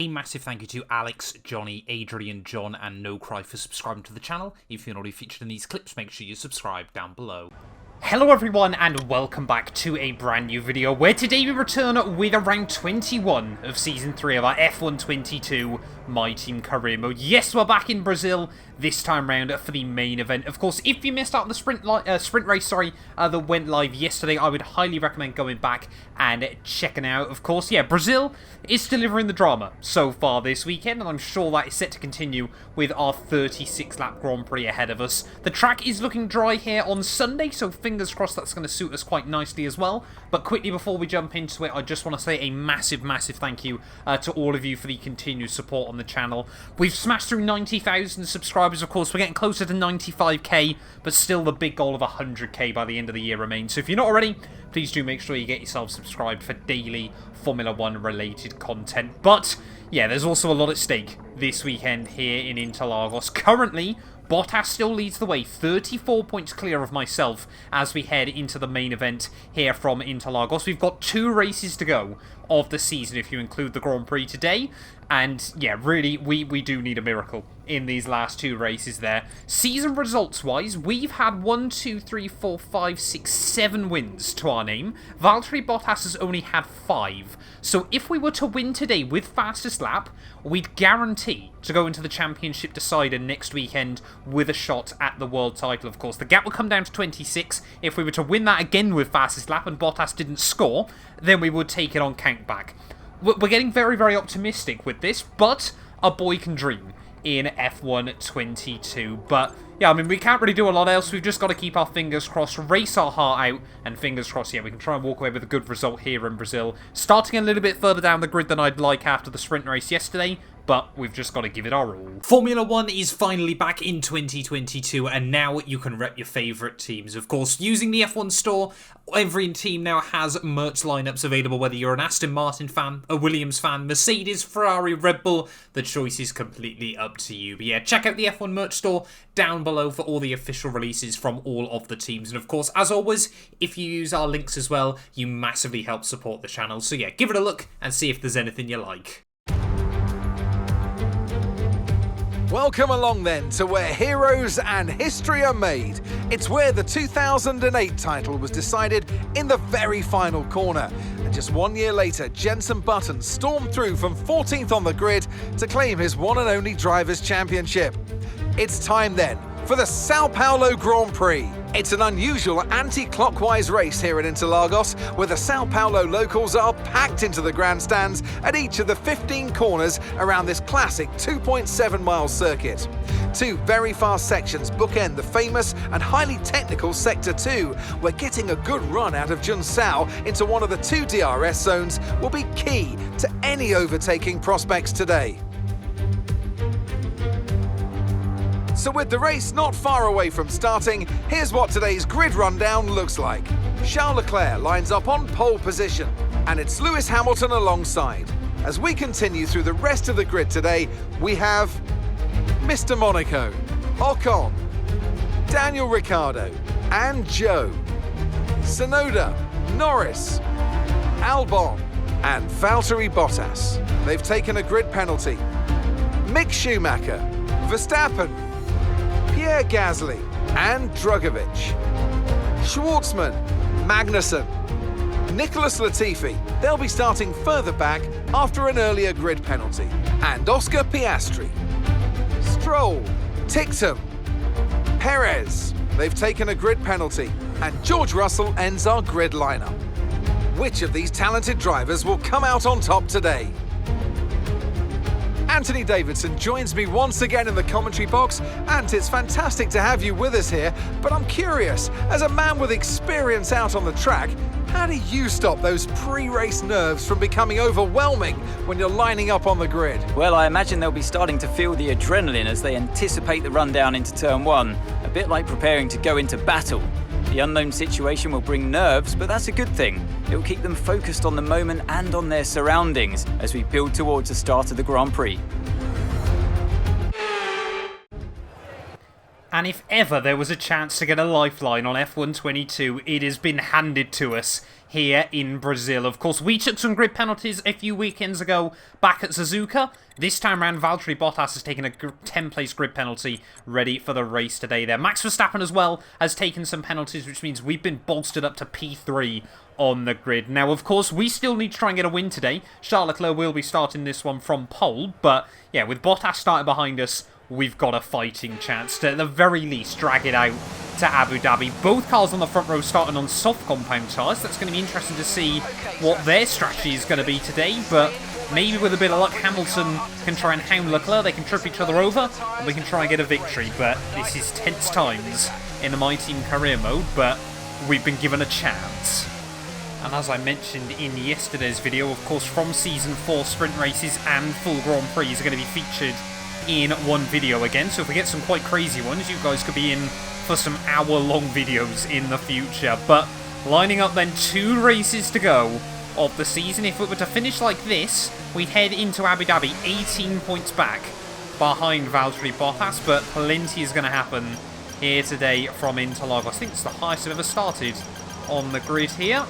A massive thank you to Alex, Johnny, Adrian, John, and No Cry for subscribing to the channel. If you're not already featured in these clips, make sure you subscribe down below. Hello everyone, and welcome back to a brand new video, where today we return with round 21 of Season 3 of our F1 22 My Team Career Mode. Yes, we're back in Brazil, this time round for the main event. Of course, if you missed out the sprint race, that went live yesterday, I would highly recommend going back and checking out. Of course, yeah, Brazil is delivering the drama so far this weekend, and I'm sure that is set to continue with our 36-lap Grand Prix ahead of us. The track is looking dry here on Sunday, so fingers crossed that's going to suit us quite nicely as well. But quickly before we jump into it, I just want to say a massive thank you to all of you for the continued support on the channel. We've smashed through 90,000 subscribers, of course. We're getting closer to 95k, but still the big goal of 100k by the end of the year remains. So if you're not already, please do make sure you get yourself subscribed for daily Formula 1 related content. But yeah, there's also a lot at stake this weekend here in Interlagos. Currently, Bottas still leads the way, 34 points clear of myself as we head into the main event here from Interlagos. We've got 2 races to go of the season if you include the Grand Prix today. And yeah, really, we do need a miracle in these last 2 races there. Season results-wise, we've had 1, 2, 3, 4, 5, 6, 7 wins to our name. Valtteri Bottas has only had 5. So if we were to win today with fastest lap, we'd guarantee to go into the championship decider next weekend with a shot at the world title, of course. The gap would come down to 26. If we were to win that again with fastest lap and Bottas didn't score, then we would take it on countback. We're getting very optimistic with this, but a boy can dream in F1 22. But yeah, I mean, we can't really do a lot else. We've just got to keep our fingers crossed, race our heart out, and fingers crossed, yeah, we can try and walk away with a good result here in Brazil. Starting a little bit further down the grid than I'd like after the sprint race yesterday, but we've just got to give it our all. Formula 1 is finally back in 2022, and now you can rep your favourite teams. Of course, using the F1 store, every team now has merch lineups available, whether you're an Aston Martin fan, a Williams fan, Mercedes, Ferrari, Red Bull, the choice is completely up to you. But yeah, check out the F1 merch store down below for all the official releases from all of the teams. And of course, as always, if you use our links as well, you massively help support the channel. So yeah, give it a look and see if there's anything you like. Welcome along then to where heroes and history are made. It's where the 2008 title was decided in the very final corner. And just 1 year later, Jenson Button stormed through from 14th on the grid to claim his one and only Drivers' Championship. It's time then for the Sao Paulo Grand Prix. It's an unusual anti-clockwise race here at Interlagos, where the Sao Paulo locals are packed into the grandstands at each of the 15 corners around this classic 2.7-mile circuit. 2 very fast sections bookend the famous and highly technical Sector 2, where getting a good run out of Junsao into one of the 2 DRS zones will be key to any overtaking prospects today. So with the race not far away from starting, here's what today's grid rundown looks like. Charles Leclerc lines up on pole position, and it's Lewis Hamilton alongside. As we continue through the rest of the grid today, we have Mr. Monaco, Ocon, Daniel Ricciardo, and Joe, Tsunoda, Norris, Albon, and Valtteri Bottas. They've taken a grid penalty. Mick Schumacher, Verstappen, Pierre Gasly and Drugovich, Schwartzman, Magnussen, Nicholas Latifi, they'll be starting further back after an earlier grid penalty, and Oscar Piastri, Stroll, Ticktum, Perez, they've taken a grid penalty, and George Russell ends our grid lineup. Which of these talented drivers will come out on top today? Anthony Davidson joins me once again in the commentary box, and it's fantastic to have you with us here, but I'm curious, as a man with experience out on the track, how do you stop those pre-race nerves from becoming overwhelming when you're lining up on the grid? Well, I imagine they'll be starting to feel the adrenaline as they anticipate the run down into turn 1, a bit like preparing to go into battle. The unknown situation will bring nerves, but that's a good thing. It will keep them focused on the moment and on their surroundings as we build towards the start of the Grand Prix. And if ever there was a chance to get a lifeline on F122, it has been handed to us here in Brazil. Of course, we took some grid penalties a few weekends ago back at Suzuka. This time around, Valtteri Bottas has taken a 10th-place grid penalty ready for the race today there. Max Verstappen as well has taken some penalties, which means we've been bolstered up to P3 on the grid. Now, of course, we still need to try and get a win today. Charles Leclerc will be starting this one from pole, but yeah, with Bottas starting behind us, we've got a fighting chance to, at the very least, drag it out to Abu Dhabi. Both cars on the front row starting on soft compound tyres. That's going to be interesting to see what their strategy is going to be today, but maybe with a bit of luck, Hamilton can try and hound Leclerc. They can trip each other over, and we can try and get a victory. But this is tense times in the My Team career mode, but we've been given a chance. And as I mentioned in yesterday's video, of course, from Season 4, sprint races and full Grand Prix are going to be featured in one video again. So if we get some quite crazy ones, you guys could be in for some hour-long videos in the future. But lining up then 2 races to go of the season. If it were to finish like this, we'd head into Abu Dhabi 18 points back behind Valtteri Bottas, but plenty is going to happen here today from Interlagos. I think it's the highest I've ever started on the grid here,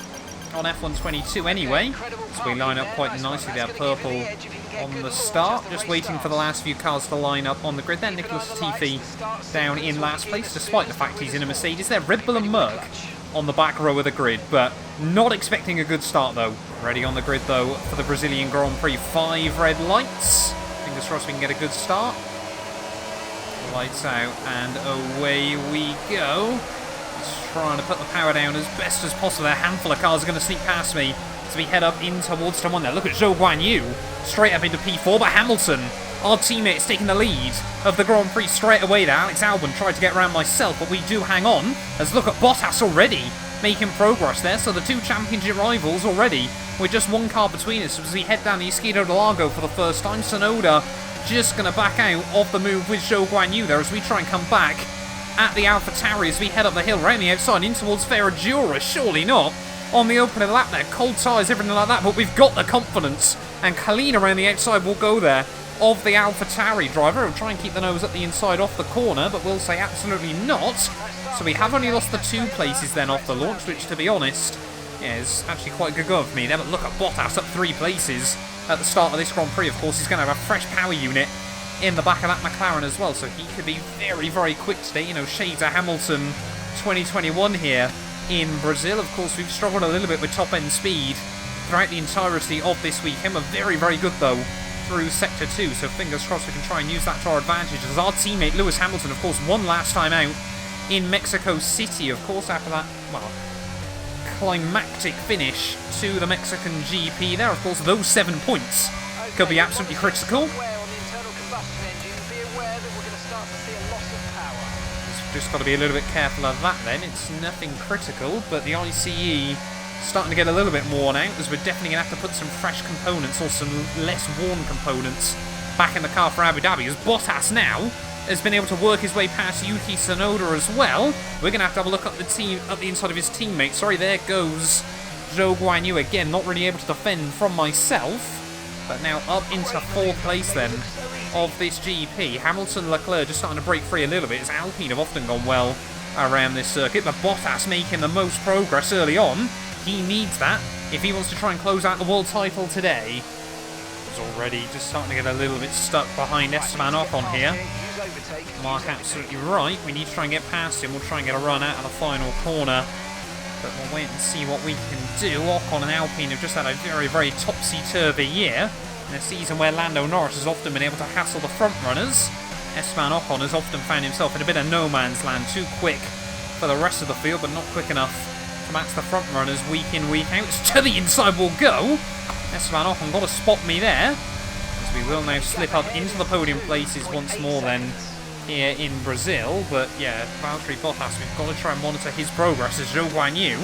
on F122 anyway. So we line up quite nicely there, purple on the start, just waiting for the last few cars to line up on the grid. Then Nicholas Latifi down in last place, despite the fact he's in a Mercedes. There, Red Bull and Merc on the back row of the grid, but not expecting a good start though. Ready on the grid though for the Brazilian Grand Prix. 5 red lights. Fingers crossed we can get a good start. Lights out and away we go. Just trying to put the power down as best as possible. A handful of cars are going to sneak past me as we head up in towards turn 1 there. Look at Zhou Guanyu straight up into P4, but Hamilton, our teammate, is taking the lead of the Grand Prix straight away there. Alex Albon tried to get around myself, but we do hang on. As look at Bottas already making progress there. So the 2 championship rivals already with just 1 car between us as we head down the Assetto Corsa for the first time. Sonoda just going to back out of the move with Zhou Guanyu there as we try and come back at the AlphaTauri as we head up the hill round the outside in towards Ferragura. Surely not on the opening lap there. Cold tyres, everything like that, but we've got the confidence. And Kalina around the outside will go there of the AlphaTauri driver. He'll try and keep the nose at the inside off the corner, but we'll say absolutely not. So we have only lost the 2 places then off the launch, which, to be honest, yeah, is actually quite a good go for me there. But look at Bottas up 3 places at the start of this Grand Prix. Of course, he's going to have a fresh power unit in the back of that McLaren as well, so he could be very, very quick today. You know, shades of Hamilton 2021 here in Brazil. Of course, we've struggled a little bit with top-end speed throughout the entirety of this weekend. We're very, very good, though, through Sector 2, so fingers crossed we can try and use that to our advantage, as our teammate Lewis Hamilton, of course, won last time out in Mexico City, of course, after that, well, climactic finish to the Mexican GP there. Of course, those 7 points could be absolutely critical. Just got to be a little bit careful of that then. It's nothing critical, but the ICE starting to get a little bit worn out, as we're definitely going to have to put some fresh components or some less worn components back in the car for Abu Dhabi, as Bottas now has been able to work his way past Yuki Tsunoda as well. We're going to have a look at the inside of his teammate. Sorry, there goes Zhou Guanyu again, not really able to defend from myself. But now up into 4th place then of this GP. Hamilton, Leclerc just starting to break free a little bit, as Alpine have often gone well around this circuit. But Bottas making the most progress early on. He needs that if he wants to try and close out the world title today. He's already just starting to get a little bit stuck behind Esteban Ocon here. Mark absolutely right. We need to try and get past him. We'll try and get a run out of the final corner, but we'll wait and see what we can do. Ocon and Alpine have just had a very, very topsy-turvy year in a season where Lando Norris has often been able to hassle the front runners. Esteban Ocon has often found himself in a bit of no man's land, too quick for the rest of the field, but not quick enough to match the front runners week in, week out. It's to the inside we'll go. Esteban Ocon got to spot me there, as we will now slip up into the podium places once more then here in Brazil. But yeah, Valtteri Bottas, we've got to try and monitor his progress as Zhou Guanyu.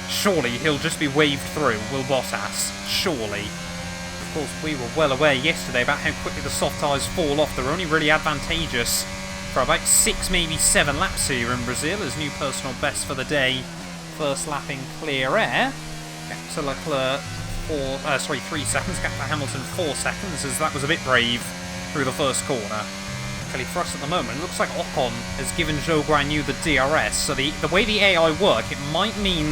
Surely he'll just be waved through, will Bottas? Surely. Of course, we were well aware yesterday about how quickly the soft tyres fall off. They're only really advantageous for about 6, maybe 7 laps here in Brazil, as new personal best for the day. First lap in clear air. Gap to Leclerc 3 seconds. Gap to Hamilton 4 seconds, as that was a bit brave through the first corner. luckily for us at the moment, it looks like Ocon has given Zhou Guanyu the DRS, so the way the AI work, it might mean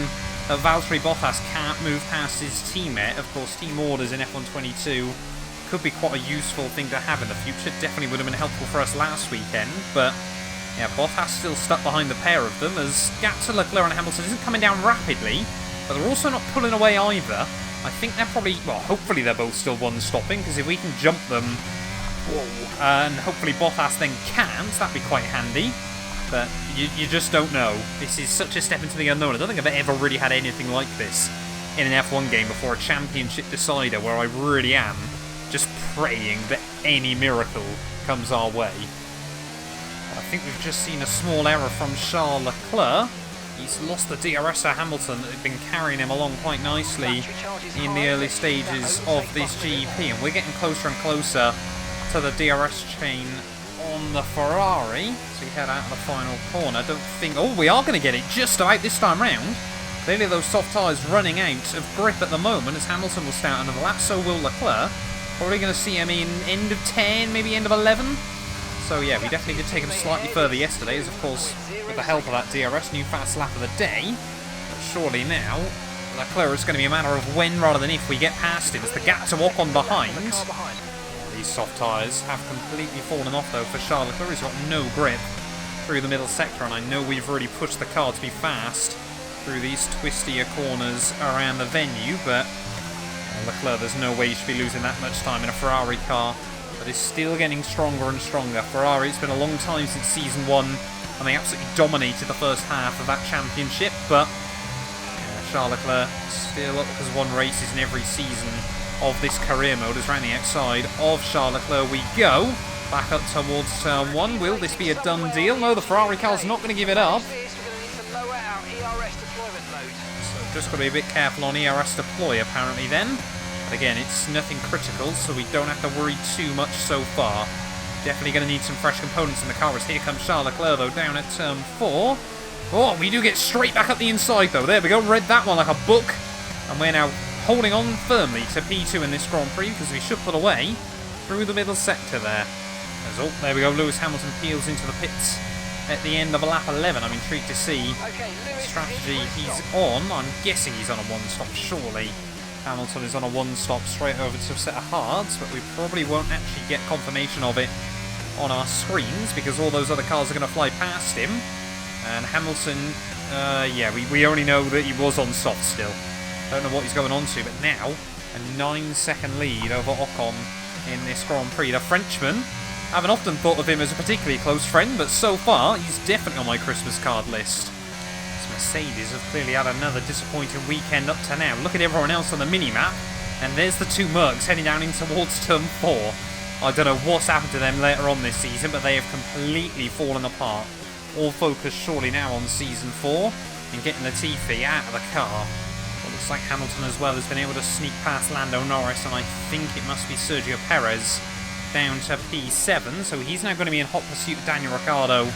that Valtteri Bottas can't move past his teammate. Of course, team orders in F122 could be quite a useful thing to have in the future. Definitely would have been helpful for us last weekend, but yeah, Bottas still stuck behind the pair of them as gap to Leclerc and Hamilton isn't coming down rapidly, but they're also not pulling away either. I think they're probably, well, hopefully they're both still one-stopping, because if we can jump them, and hopefully Bottas then can't, that'd be quite handy. But you just don't know. This is such a step into the unknown. I don't think I've ever really had anything like this in an F1 game before, a championship decider, where I really am just praying that any miracle comes our way. I think we've just seen a small error from Charles Leclerc. He's lost the DRS to Hamilton that had been carrying him along quite nicely in the early stages of this GP, and we're getting closer and closer to the DRS chain on the Ferrari. So we head out of the final corner. Don't think... Oh, we are going to get it just about this time round. Clearly those soft tyres running out of grip at the moment as Hamilton will start another lap, so will Leclerc. Probably going to see him in end of 10, maybe end of 11. So yeah, we definitely did take him slightly further yesterday, as of course, with the help of that DRS, new fast lap of the day. But surely now, Leclerc is going to be a matter of when rather than if we get past him, as the gap to Ocon behind. These soft tyres have completely fallen off though for Charles Leclerc. He's got no grip through the middle sector, and I know we've really pushed the car to be fast through these twistier corners around the venue, but Leclerc, there's no way you should be losing that much time in a Ferrari car that is still getting stronger and stronger. Ferrari, it's been a long time since Season 1, and they absolutely dominated the first half of that championship, but Charles Leclerc still has won races in every season of this career mode, as round the outside of Charles Leclerc we go. Back up towards turn 1. Will this be a done deal? No, the Ferrari car's not going to give it up. So just got to be a bit careful on ERS deploy apparently then. But again, it's nothing critical, so we don't have to worry too much so far. Definitely going to need some fresh components in the car, as here comes Charles Leclerc though down at turn 4. Oh, we do get straight back up the inside though. There we go, read that one like a book. And we're now holding on firmly to P2 in this Grand Prix, because we should pull away through the middle sector there. Oh, there we go, Lewis Hamilton peels into the pits at the end of lap 11. I'm intrigued to see the strategy he's on. I'm guessing he's on a one-stop, surely. Hamilton is on a one-stop straight over to a set of hards, but we probably won't actually get confirmation of it on our screens, because all those other cars are going to fly past him. And Hamilton, yeah, we only know that he was on soft still. Don't know what he's going on to, but now a 9-second lead over Ocon in this Grand Prix. The Frenchman, I haven't often thought of him as a particularly close friend, but so far he's definitely on my Christmas card list. Mercedes have clearly had another disappointing weekend up to now. Look at everyone else on the mini-map, and there's the two Mercs heading down in towards turn 4. I don't know what's happened to them later on this season, but they have completely fallen apart. All focus surely now on Season 4 and getting Latifi out of the car. Well, looks like Hamilton as well has been able to sneak past Lando Norris, and I think it must be Sergio Perez down to P7, so he's now going to be in hot pursuit of Daniel Ricciardo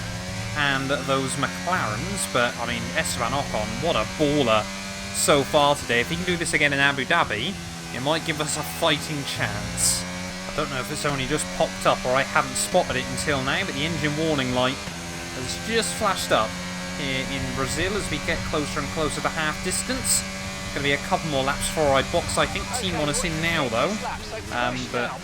and those McLarens. But I mean, Esteban Ocon, what a baller so far today. If he can do this again in Abu Dhabi, it might give us a fighting chance. I don't know if it's only just popped up or I haven't spotted it until now, but the engine warning light has just flashed up here in Brazil as we get closer and closer to half distance. Going to be a couple more laps before I box. I think Team 1 is in now though, but a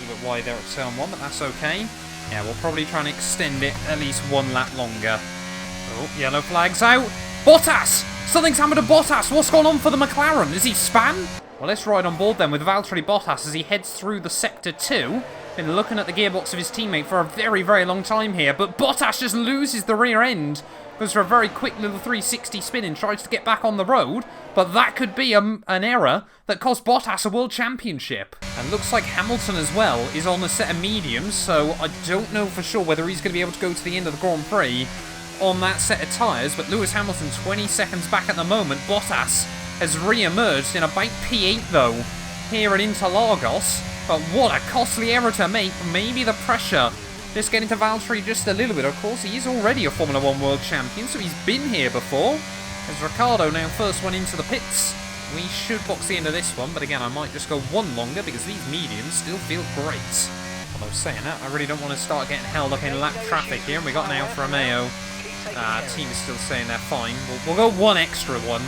little bit wide there at turn 1, but that's okay. Yeah, we'll probably try and extend it at least one lap longer. Oh, yellow flag's out. Bottas! Something's happened to Bottas. What's going on for the McLaren? Is he span? Well, let's ride on board then with Valtteri Bottas as he heads through the Sector 2. Been looking at the gearbox of his teammate for a very, very long time here, but Bottas just loses the rear end. Goes for a very quick little 360 spin and tries to get back on the road, but that could be an error that cost Bottas a World Championship. And looks like Hamilton as well is on a set of mediums, so I don't know for sure whether he's going to be able to go to the end of the Grand Prix on that set of tyres, but Lewis Hamilton 20 seconds back at the moment. Bottas has re-emerged in about P8 though, here at Interlagos, but what a costly error to make. Maybe the pressure just getting to Valtteri just a little bit. Of course, he is already a Formula 1 World Champion, so he's been here before. As Ricciardo now first one into the pits. We should box the end of this one, but again, I might just go one longer because these mediums still feel great. Although saying that, I really don't want to start getting held up in lap traffic here. And we got an Alfa Romeo. Team is still saying they're fine. We'll go one extra one,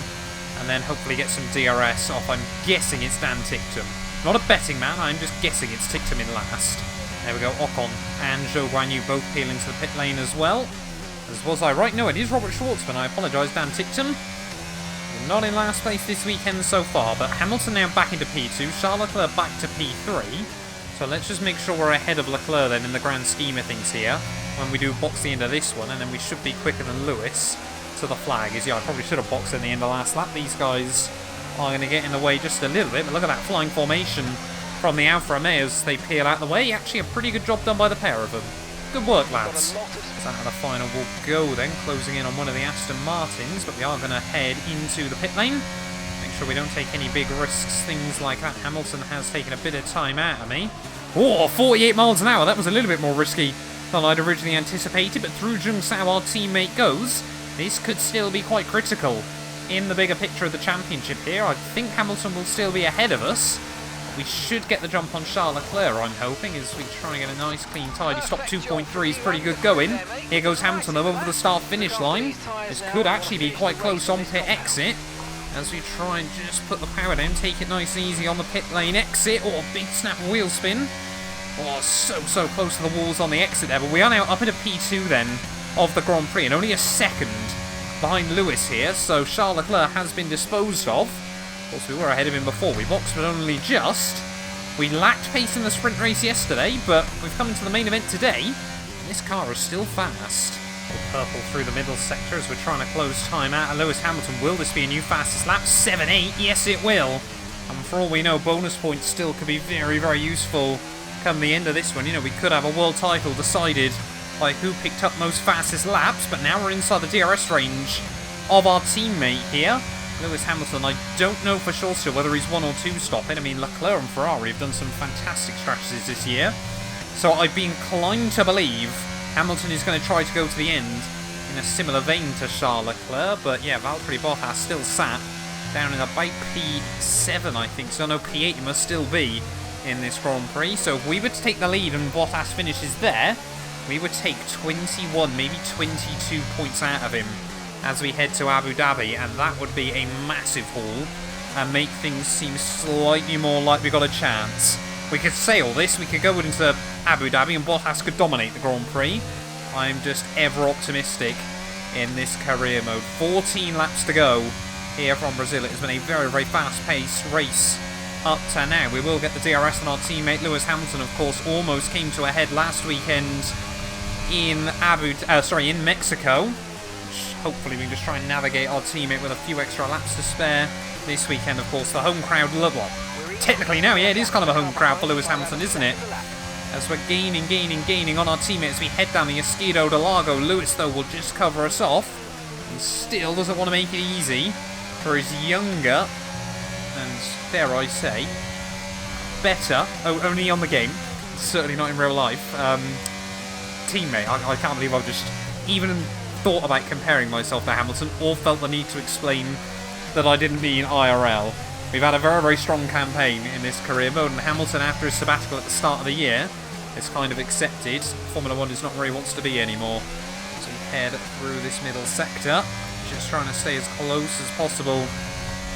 and then hopefully get some DRS off. I'm guessing it's Dan Ticktum. Not a betting man, I'm just guessing it's Ticktum in last. There we go, Ocon and Zhou Guanyu both peel into the pit lane as well. As was I right? No, it is Robert Schwartzman. I apologise, Dan Ticktum. We're not in last place this weekend so far, but Hamilton now back into P2, Charles Leclerc back to P3. So let's just make sure we're ahead of Leclerc then in the grand scheme of things here, when we do box the end of this one, and then we should be quicker than Lewis to the flag. I probably should have boxed in the end of last lap. These guys are going to get in the way just a little bit, but look at that flying formation from the Alfa Romeo as they peel out the way. Actually, a pretty good job done by the pair of them. Good work, lads. So out of the final will go then, closing in on one of the Aston Martins, but we are going to head into the pit lane. Make sure we don't take any big risks, things like that. Hamilton has taken a bit of time out of me. Oh, 48 miles an hour. That was a little bit more risky than I'd originally anticipated, but through Jung Sao, our teammate, goes. This could still be quite critical in the bigger picture of the championship here. I think Hamilton will still be ahead of us. We should get the jump on Charles Leclerc, I'm hoping, as we try and get a nice, clean, tidy stop. 2.3 is pretty good going. Here goes Hamilton over the start-finish line. This could actually be quite close on pit exit, as we try and just put the power down, take it nice and easy on the pit lane exit. Oh, big snap wheel spin. Oh, so close to the walls on the exit there, but we are now up into P2 then of the Grand Prix, and only a second behind Lewis here, so Charles Leclerc has been disposed of. Of course, we were ahead of him before we boxed, but only just. We lacked pace in the sprint race yesterday, but we've come into the main event today, and this car is still fast. Purple through the middle sector as we're trying to close time out of Lewis Hamilton. Will this be a new fastest lap? 7.8, yes it will. And for all we know, bonus points still could be very, very useful come the end of this one. You know, we could have a world title decided by who picked up most fastest laps, but now we're inside the DRS range of our teammate here. Lewis Hamilton, I don't know for sure still whether he's 1 or 2 stopping. I mean, Leclerc and Ferrari have done some fantastic strategies this year, so I'd be inclined to believe Hamilton is going to try to go to the end in a similar vein to Charles Leclerc, but yeah, Valtteri Bottas still sat down in about P7, I think, so no, P8 he must still be in this Grand Prix. So if we were to take the lead and Bottas finishes there, we would take 21, maybe 22 points out of him as we head to Abu Dhabi, and that would be a massive haul and make things seem slightly more like we got a chance. We could say all this, we could go into Abu Dhabi and Bottas could dominate the Grand Prix. I'm just ever optimistic in this career mode. 14 laps to go here from Brazil. It has been a very, very fast-paced race up to now. We will get the DRS on our teammate. Lewis Hamilton, of course, almost came to a head last weekend in Mexico. Hopefully we can just try and navigate our teammate with a few extra laps to spare this weekend. Of course, the home crowd love one. Technically now, yeah, it is kind of a home crowd for Lewis Hamilton, isn't it? As we're gaining on our teammate as we head down the Esquido de Lago. Lewis, though, will just cover us off and still doesn't want to make it easy for his younger and, dare I say, better, only on the game, certainly not in real life, teammate. I can't believe I've just even thought about comparing myself to Hamilton or felt the need to explain that I didn't mean IRL. We've had a very, very strong campaign in this career mode, and Hamilton, after his sabbatical at the start of the year, has kind of accepted Formula 1 is not where he wants to be anymore. So we head through this middle sector, just trying to stay as close as possible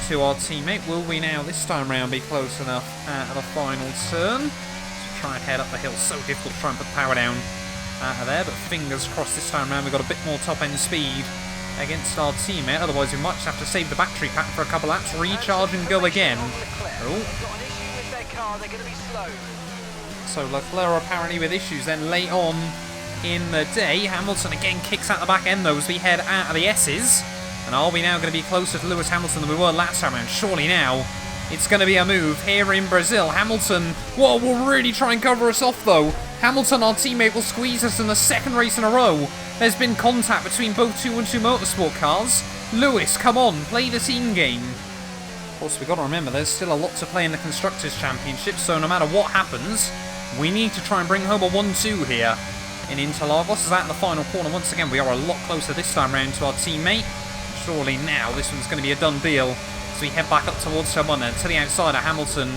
to our teammate. Will we now, this time round, be close enough at the final turn? So try and head up the hill. So difficult to try and put power down out of there, but fingers crossed this time round we've got a bit more top-end speed against our teammate. Otherwise we might just have to save the battery pack for a couple laps, recharge and go again. So Leclerc apparently with issues then late on in the day. Hamilton again kicks out the back end though as we head out of the S's. And are we now going to be closer to Lewis Hamilton than we were last time around? Surely now it's going to be a move here in Brazil. Hamilton, whoa, will really try and cover us off though. Hamilton, our teammate, will squeeze us in the second race in a row. There's been contact between both 2 and 2 motorsport cars. Lewis, come on, play the team game. Of course, we've got to remember there's still a lot to play in the Constructors' Championship, so no matter what happens, we need to try and bring home a 1-2 here in Interlagos. As out in the final corner, once again, we are a lot closer this time round to our teammate. Surely now this one's going to be a done deal as we head back up towards someone and to the outside of Hamilton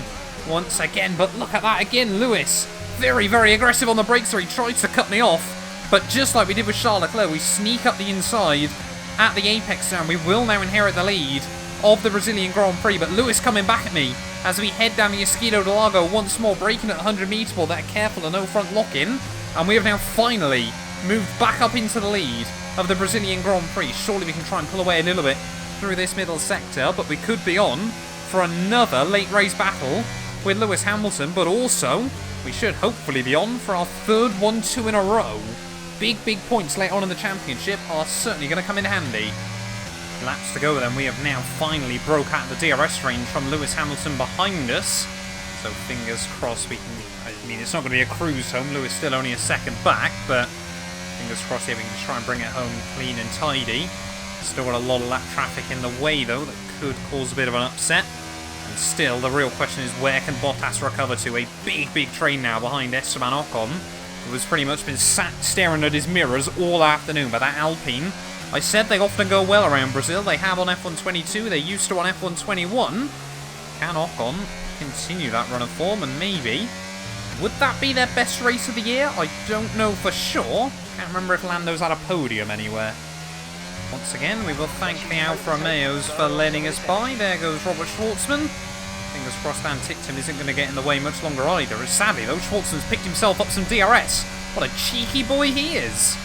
once again. But look at that again, Lewis very, very aggressive on the brakes there. He tried to cut me off, but just like we did with Charles Leclerc, we sneak up the inside at the apex zone. We will now inherit the lead of the Brazilian Grand Prix, but Lewis coming back at me as we head down the Assetto do Lago once more, braking at 100 metres ball. That careful and no front lock-in, and we have now finally moved back up into the lead of the Brazilian Grand Prix. Surely we can try and pull away a little bit through this middle sector, but we could be on for another late race battle with Lewis Hamilton, but also we should hopefully be on for our third 1-2 in a row. Big points late on in the championship are certainly going to come in handy. Laps to go then. We have now finally broke out the DRS range from Lewis Hamilton behind us. So fingers crossed we can... I mean, it's not going to be a cruise home. Lewis still only a second back, but fingers crossed here we can try and bring it home clean and tidy. Still got a lot of lap traffic in the way though that could cause a bit of an upset. And still, the real question is where can Bottas recover to? A big train now behind Esteban Ocon, who has pretty much been sat staring at his mirrors all afternoon by that Alpine. I said they often go well around Brazil. They have on F122. They used to on F121. Can Ocon continue that run of form? And maybe, would that be their best race of the year? I don't know for sure. Can't remember if Lando's had a podium anywhere. Once again, we will thank the Alfa Romeos for letting us by. There goes Robert Schwartzman. Fingers crossed Dan Tickton isn't going to get in the way much longer either. As sadly, though, Schwartzman's picked himself up some DRS. What a cheeky boy he is.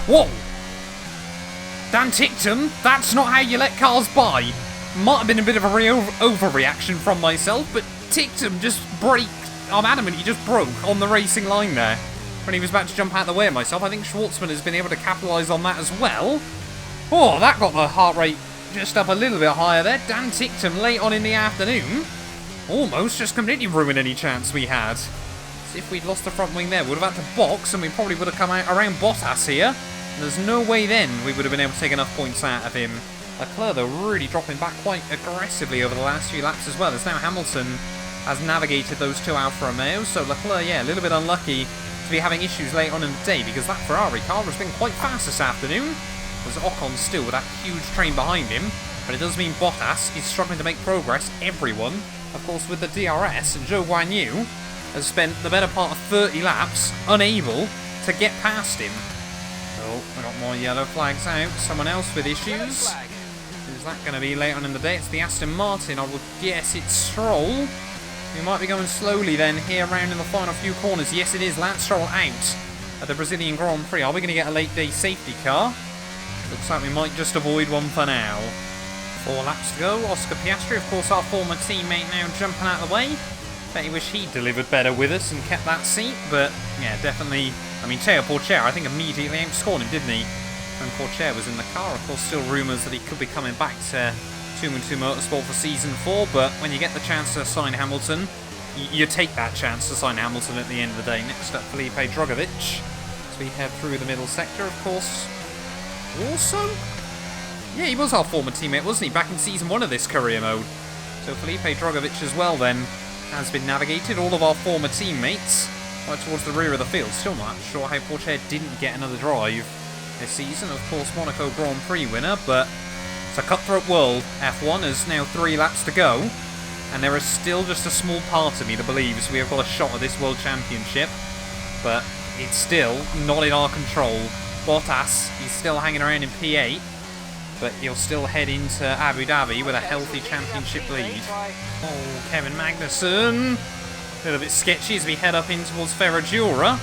Whoa! Dan Tickton, that's not how you let cars by. Might have been a bit of a overreaction from myself, but Tickton just braked. I'm adamant he just broke on the racing line there when he was about to jump out of the way of myself. I think Schwartzman has been able to capitalise on that as well. Oh, that got the heart rate just up a little bit higher there. Dan Tickton late on in the afternoon almost just completely ruined any chance we had. So if we'd lost the front wing there, we would have had to box and we probably would have come out around Bottas here. There's no way then we would have been able to take enough points out of him. Leclerc, though, really dropping back quite aggressively over the last few laps as well, as now Hamilton has navigated those two Alfa Romeos. So Leclerc, yeah, a little bit unlucky to be having issues late on in the day, because that Ferrari car has been quite fast this afternoon. There's Ocon still with that huge train behind him, but it does mean Bottas is struggling to make progress. Everyone, of course, with the DRS, and Zhou Guanyu has spent the better part of 30 laps unable to get past him. Oh, we got more yellow flags out. Someone else with issues. Who's that going to be late on in the day? It's the Aston Martin. I would guess it's Stroll. We might be going slowly then here around in the final few corners. Yes, it is. Lance Stroll out at the Brazilian Grand Prix. Are we going to get a late day safety car? Looks like we might just avoid one for now. 4 laps to go. Oscar Piastri, of course, our former teammate, now jumping out of the way. Bet he wished he delivered better with us and kept that seat, but yeah, definitely. I mean, Teo Porcher, I think, immediately outscored him, didn't he? When Porcher was in the car. Of course, still rumours that he could be coming back to 2-2 Motorsport for Season 4, but when you get the chance to sign Hamilton, you take that chance to sign Hamilton at the end of the day. Next up, Felipe Drugovich. As we head through the middle sector, of course. Also, yeah, he was our former teammate, wasn't he, back in Season 1 of this career mode. So Felipe Drugovich as well, then, has been navigated. All of our former teammates right towards the rear of the field. Still not sure how Porcher didn't get another drive this season. Of course, Monaco Grand Prix winner, but it's a cutthroat world. F1 is now 3 laps to go, and there is still just a small part of me that believes we have got a shot at this World Championship, but it's still not in our control. Bottas, he's still hanging around in P8, but he'll still head into Abu Dhabi with a healthy championship lead. Oh, Kevin Magnussen. A little bit sketchy as we head up in towards Ferradura.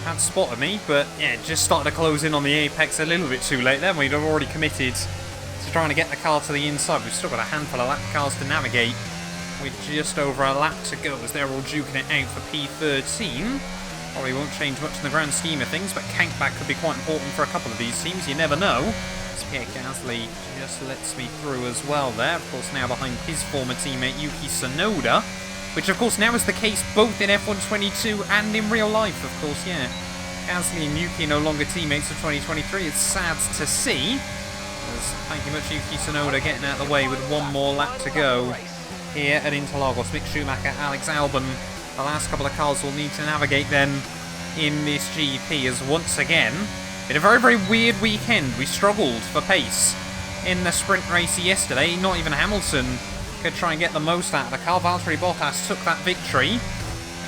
Had spotted me, but yeah, just started to close in on the apex a little bit too late then. We'd already committed to trying to get the car to the inside. We've still got a handful of lap cars to navigate with just over a lap to go as they're all duking it out for P13. Probably won't change much in the grand scheme of things, but Kankback could be quite important for a couple of these teams. You never know. Pierre Gasly just lets me through as well there. Of course, now behind his former teammate Yuki Tsunoda, which of course now is the case both in F122 and in real life, of course, yeah. Gasly and Yuki no longer teammates of 2023. It's sad to see. Thank you much, Yuki Tsunoda, getting out of the way with one more lap to go here at Interlagos. Mick Schumacher, Alex Albon, the last couple of cars will need to navigate then in this GP, as once again, in a very, very weird weekend, we struggled for pace in the sprint race yesterday. Not even Hamilton could try and get the most out of the car. Valtteri Bottas took that victory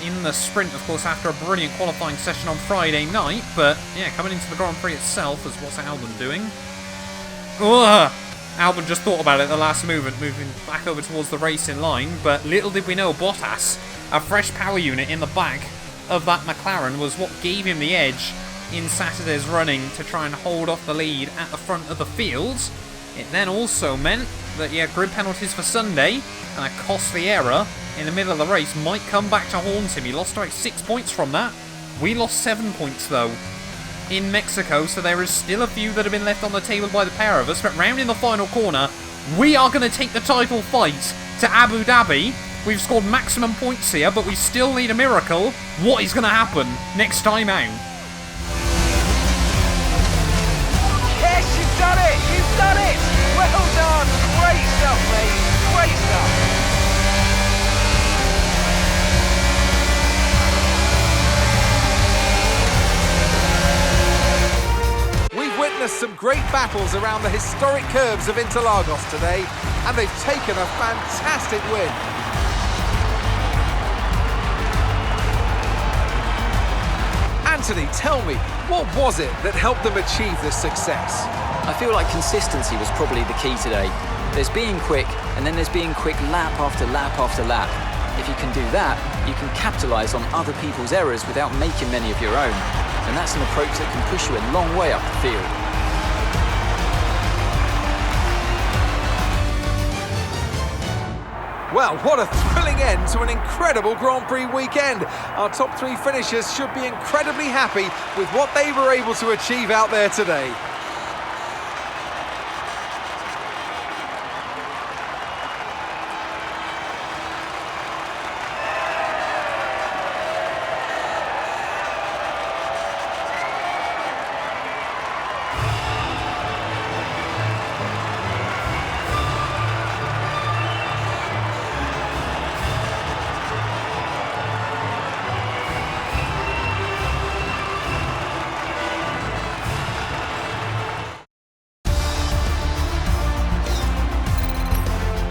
in the sprint, of course, after a brilliant qualifying session on Friday night. But, yeah, coming into the Grand Prix itself, as what's Albon doing? Ugh! Albon just thought about it at the last movement, moving back over towards the racing line. But little did we know, Bottas, a fresh power unit in the back of that McLaren, was what gave him the edge in Saturday's running to try and hold off the lead at the front of the field. It then also meant that, yeah, grid penalties for Sunday and a costly error in the middle of the race might come back to haunt him. He lost about 6 points from that. We lost 7 points, though, in Mexico, so there is still a few that have been left on the table by the pair of us. But round in the final corner, we are going to take the title fight to Abu Dhabi. We've scored maximum points here, but we still need a miracle. What is going to happen next time out? Yes, you've done it! You've done it! Well done! Great stuff, mate! Great stuff! We've witnessed some great battles around the historic curves of Interlagos today, and they've taken a fantastic win. Anthony, tell me, what was it that helped them achieve this success? I feel like consistency was probably the key today. There's being quick, and then there's being quick lap after lap after lap. If you can do that, you can capitalise on other people's errors without making many of your own. And that's an approach that can push you a long way up the field. Well, what a thrilling end to an incredible Grand Prix weekend. Our top three finishers should be incredibly happy with what they were able to achieve out there today.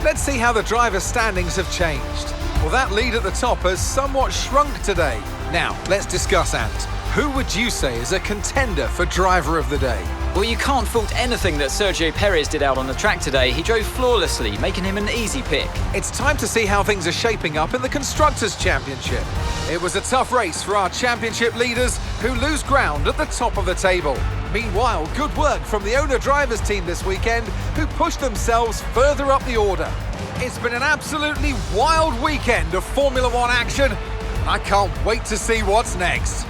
Let's see how the driver's standings have changed. Well, that lead at the top has somewhat shrunk today. Now, let's discuss, Ant. Who would you say is a contender for driver of the day? Well, you can't fault anything that Sergio Perez did out on the track today. He drove flawlessly, making him an easy pick. It's time to see how things are shaping up in the Constructors' Championship. It was a tough race for our championship leaders, who lose ground at the top of the table. Meanwhile, good work from the owner-drivers team this weekend, who pushed themselves further up the order. It's been an absolutely wild weekend of Formula One action, and I can't wait to see what's next.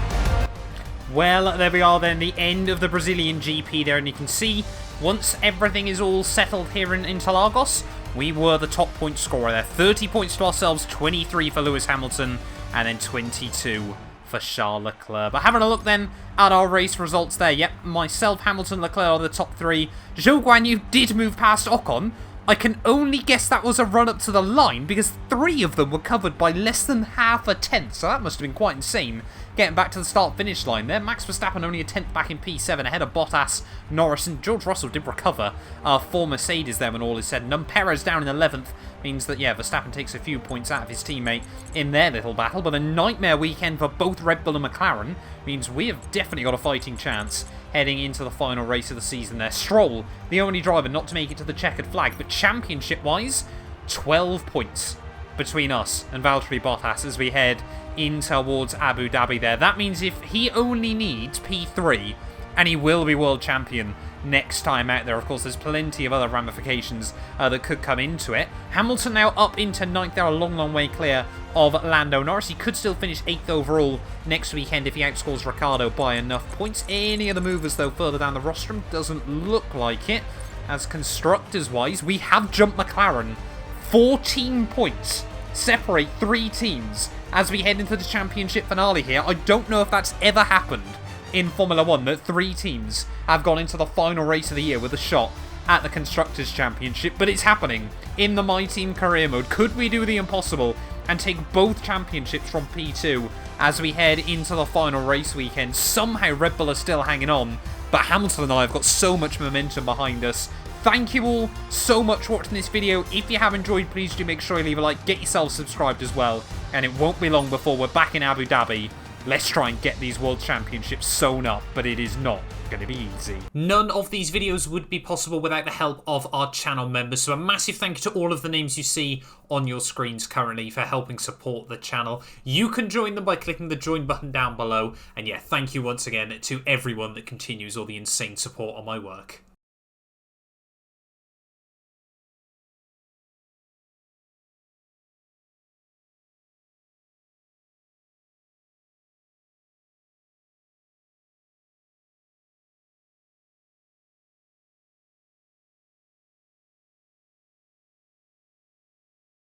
Well, there we are then, the end of the Brazilian GP there, and you can see, once everything is all settled here in Interlagos, we were the top point scorer there. 30 points to ourselves, 23 for Lewis Hamilton, and then 22 for Charles Leclerc. But having a look then at our race results there, yep, myself, Hamilton, Leclerc are the top three. Zhou Guanyu did move past Ocon. I can only guess that was a run-up to the line, because 3 of them were covered by less than half a tenth, so that must have been quite insane, getting back to the start-finish line there. Max Verstappen only a tenth back in P7, ahead of Bottas, Norris, and George Russell did recover for Mercedes there when all is said and done. Perez down in 11th means that, yeah, Verstappen takes a few points out of his teammate in their little battle, but a nightmare weekend for both Red Bull and McLaren means we have definitely got a fighting chance heading into the final race of the season there. Stroll, the only driver not to make it to the checkered flag, but championship-wise, 12 points between us and Valtteri Bottas as we head in towards Abu Dhabi there. That means if he only needs P3, and he will be world champion next time out there. Of course, there's plenty of other ramifications that could come into it. Hamilton now up into 9th. They're a long, long way clear of Lando Norris. He could still finish 8th overall next weekend if he outscores Ricciardo by enough points. Any of the movers, though, further down the rostrum, doesn't look like it. As constructors-wise, we have jumped McLaren. 14 points separate 3 teams as we head into the championship finale here. I don't know if that's ever happened in Formula 1, that 3 teams have gone into the final race of the year with a shot at the Constructors' Championship, but it's happening in the My Team career mode. Could we do the impossible and take both championships from P2 as we head into the final race weekend? Somehow Red Bull are still hanging on, but Hamilton and I have got so much momentum behind us. thank you all so much for watching this video. If you have enjoyed, please do make sure you leave a like, get yourself subscribed as well, and it won't be long before we're back in Abu Dhabi. Let's try and get these World Championships sewn up, but it is not going to be easy. None of these videos would be possible without the help of our channel members, so a massive thank you to all of the names you see on your screens currently for helping support the channel. You can join them by clicking the join button down below, and yeah, thank you once again to everyone that continues all the insane support on my work.